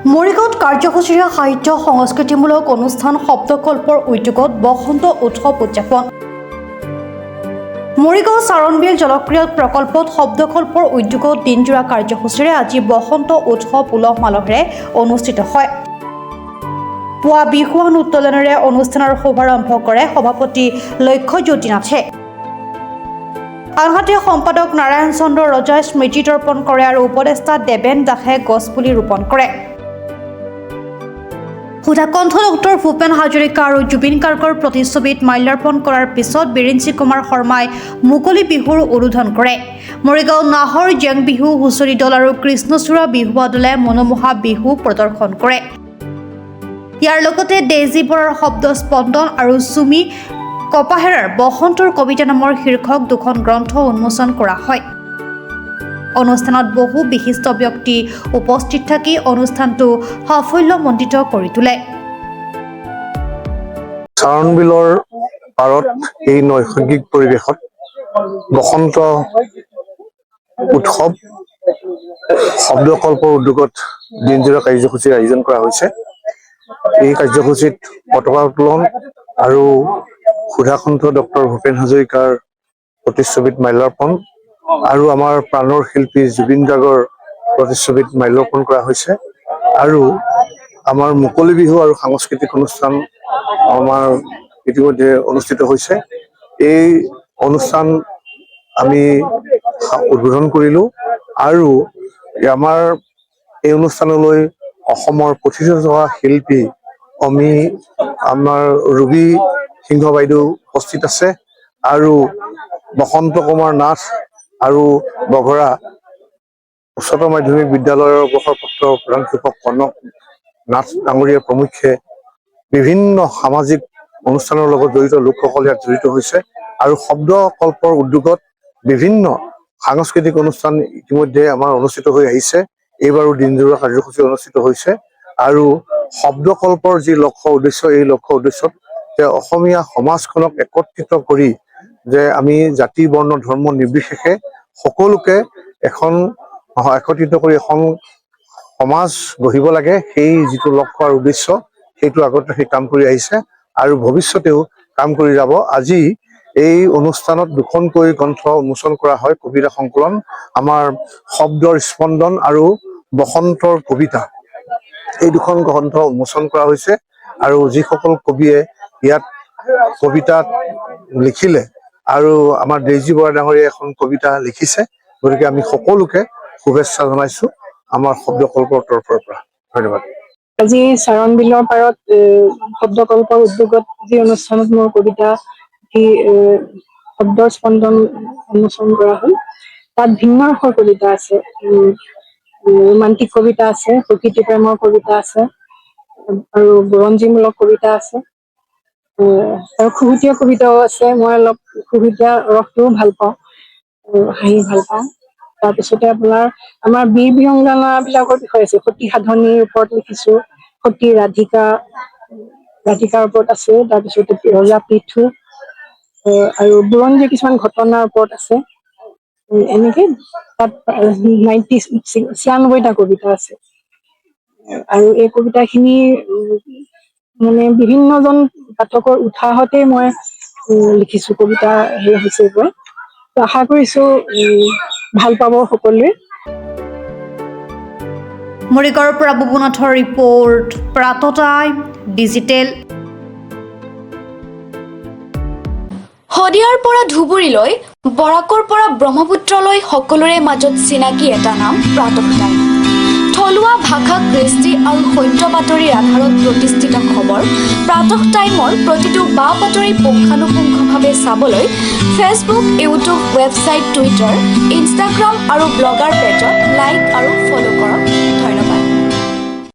মৰিগাঁৱত কাৰ্যসূচীৰে সাহিত্য সংস্কৃতিমূলক অনুষ্ঠান শব্দকল্পৰ উদ্যোগত বসন্ত উৎসৱ উদযাপন। মৰিগাঁও চাৰণবিল জলক্ৰিয়া প্ৰকল্পত শব্দকল্পৰ উদ্যোগত দিনজোৰা কাৰ্যসূচীৰে আজি বসন্ত উৎসৱ উলহ মালহেৰে অনুষ্ঠিত হয়। পুৱা বিহুৱান উত্তোলনেৰে অনুষ্ঠানৰ শুভাৰম্ভ কৰে সভাপতি লক্ষ্যজ্যোতি নাথে। আনহাতে সম্পাদক নাৰায়ণ চন্দ্ৰ ৰজাই স্মৃতি তৰ্পণ কৰে আৰু উপদেষ্টা দেৱেন দাসে গছপুলি ৰোপণ কৰে। সুধাকণ্ঠ ডক্টৰ ভূপেন হাজৰিকা আৰু জুবিন গাৰ্গৰ প্ৰতিচ্ছবিত মাল্যাৰ্পণ কৰাৰ পিছত বিৰিঞ্চি কুমাৰ শৰ্মাই মুকলি বিহুৰ উদ্বোধন কৰে। মৰিগাঁও নাহৰ জেং বিহু হুঁচৰি দল আৰু কৃষ্ণচূড়া বিহুৱা দলে মনোমোহা বিহু প্ৰদৰ্শন কৰে। ইয়াৰ লগতে ডেইজি বৰাৰ শব্দ স্পন্দন আৰু চুমি কপাহেৰাৰ বসন্তৰ কবিতা নামৰ শীৰ্ষক দুখন গ্ৰন্থ উন্মোচন কৰা হয়। অনুষ্ঠানত বহু বিশিষ্ট ব্যক্তি উপস্থিত থাকি অনুষ্ঠানটো সাফল্যমণ্ডিত কৰি তোলে। চাৰণবিলৰ পাৰত এই নৈসৰ্গিক পৰিৱেশত বসন্ত উৎসৱ শব্দকল্পৰ উদ্যোগত দিনজোৰা কাৰ্যসূচীৰ আয়োজন কৰা হৈছে। এই কাৰ্যসূচীত পতাকা উত্তোলন আৰু সুধাকণ্ঠ ডক্টৰ ভূপেন হাজৰিকাৰ প্ৰতিচ্ছবিত মাল্যাৰ্পণ আৰু আমাৰ প্ৰাণৰ শিল্পী জুবিন গাৰ্গৰ প্ৰতিচ্ছবিত মাল্যাৰ্পণ কৰা হৈছে আৰু আমাৰ মুকলি বিহু আৰু সাংস্কৃতিক অনুষ্ঠান আমাৰ ইতিমধ্যে অনুষ্ঠিত হৈছে। এই অনুষ্ঠান আমি উদ্বোধন কৰিলোঁ আৰু আমাৰ এই অনুষ্ঠানলৈ অসমৰ প্ৰতিষ্ঠিত হোৱা শিল্পী আমাৰ ৰুবি সিংহ বাইদেউ উপস্থিত আছে আৰু বসন্ত কুমাৰ নাথ আৰু বঘৰা উচ্চতৰ মাধ্যমিক বিদ্যালয়ৰ অৱসৰপ্ৰাপ্ত প্ৰধান শিক্ষক কনক নাথ ডাঙৰীয়া প্ৰমুখ্যে বিভিন্ন সামাজিক অনুষ্ঠানৰ লগত জড়িত লোকসকল ইয়াত জড়িত হৈছে আৰু শব্দকল্পৰ উদ্যোগত বিভিন্ন সাংস্কৃতিক অনুষ্ঠান ইতিমধ্যে আমাৰ অনুষ্ঠিত হৈ আহিছে। এইবাৰো দিনজোৰা কাৰ্যসূচী অনুষ্ঠিত হৈছে আৰু শব্দকল্পৰ যি লক্ষ্য উদ্দেশ্য, এই লক্ষ্য উদ্দেশ্যত যে অসমীয়া সমাজখনক একত্ৰিত কৰি যে আমি জাতি বৰ্ণ ধৰ্ম নিৰ্বিশেষে সকলোকে একত্ৰিত কৰি এখন সমাজ গঢ়িব লাগে, সেই যিটো লক্ষ্য আৰু উদ্দেশ্য সেইটো আগতে সেই কাম কৰি আহিছে আৰু ভৱিষ্যতেও কাম কৰি যাব। আজি এই অনুষ্ঠানত দুখনকৈ গ্ৰন্থ উন্মোচন কৰা হয়, কবিতা সংকলন, আমাৰ শব্দৰ স্পন্দন আৰু বসন্তৰ কবিতা, এই দুখন গ্ৰন্থ উন্মোচন কৰা হৈছে আৰু যিসকল কবিয়ে ইয়াত কবিতাত লিখিলে আৰু আমাৰ ডেইজি বৰা ডাঙৰীয়াই এখন কবিতা লিখিছে, গতিকে আমি সকলোকে শুভেচ্ছা জনাইছো আমাৰ শব্দকল্পৰ তৰফৰ পৰা। ধন্যবাদ। আজি চাৰণবিলৰ পাৰত শব্দকল্পৰ উদ্যোগত যি অনুষ্ঠানত মোৰ কবিতা শব্দৰ স্পন্দন উন্মোচন কৰা হ'ল, তাত ভিন্ন ৰসৰ কবিতা আছে, ৰোমান্টিক কবিতা আছে, প্ৰকৃতি প্ৰেমৰ কবিতা আছে আৰু বুৰঞ্জীমূলক কবিতা আছে আৰু খুহুতীয়া কবিতাও আছে। মই অলপ খুহুতীয়া ৰসটোও ভাল পাওঁ, হাঁহি ভাল পাওঁ। তাৰপিছতে আপোনাৰ আমাৰ বীৰ বীৰাংগনা বিলাকৰ বিষয়ে আছে, সতী সাধনীৰ ওপৰত লিখিছো, সতী ৰাধিকাৰ ওপৰত আছে, তাৰপিছতে ৰজা পৃথু আৰু বুৰঞ্জীৰ কিছুমান ঘটনাৰ ওপৰত আছে। এনেকে তাত 96টা কবিতা আছে আৰু এই কবিতাখিনি মানে বিভিন্নজন পাঠকৰ উৎসাহতে মই লিখিছো, কবিতা হেৰি হৈছে গৈ। আশা কৰিছো ভাল পাব সকলোৱে। মৰিগাঁৱৰ পৰা বুবুনাথৰ ৰিপৰ্ট, প্ৰাত টাইম ডিজিটেল। শদিয়াৰ পৰা ধুবুৰীলৈ, বৰাকৰ পৰা ব্ৰহ্মপুত্ৰলৈ সকলোৰে মাজত চিনাকি এটা নাম প্ৰাত টাইম। থলুৱা ভাষা, কৃষ্টি আৰু সত্য বাতৰিৰ আধাৰত প্ৰতিষ্ঠিত খবৰ প্ৰাত টাইমৰ প্ৰতিটো বা বাতৰি পুংখানুপুংখভাৱে চাবলৈ Facebook, YouTube, website, Twitter, Instagram আৰু ব্লগাৰ পেজত লাইক আৰু ফ'ল' কৰক। ধন্যবাদ।